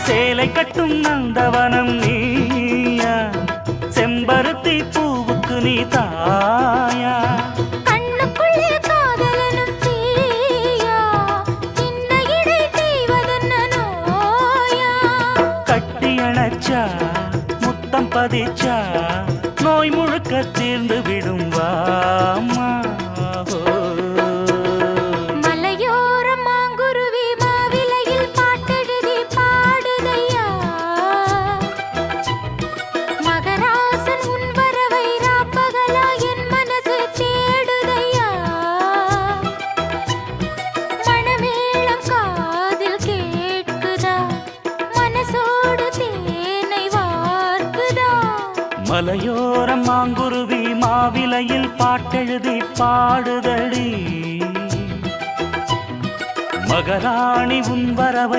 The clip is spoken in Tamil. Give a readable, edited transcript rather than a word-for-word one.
சேலை கட்டும் நந்தவனம் நீயா, செம்பருத்தி பூவுக்கு நீ தாயா. கண்ணுக்குள்ளே காதலனும் தீயா, சின்ன இடை செய்வதென்ன நோயா. கட்டி அணைச்சா முத்தம் பதிச்சா நோய் முழுக்க தீர்ந்து விடும் வாமா. மலையோரம் மாங்குருவி மாவிலையில் பாட்டெழுதி பாடுதையா, மகராசன் உன் வரவை ராப்பகலா என் மனசு தேடுதையா. மணமேளம் காதில் கேட்குதா, மனசோடு தேனை வார்க்குதா. மலையோரம் மாங்குருவி மாவிலையில் பாட்டெழுதி பாடுதடி, மகராணி உன் வரவை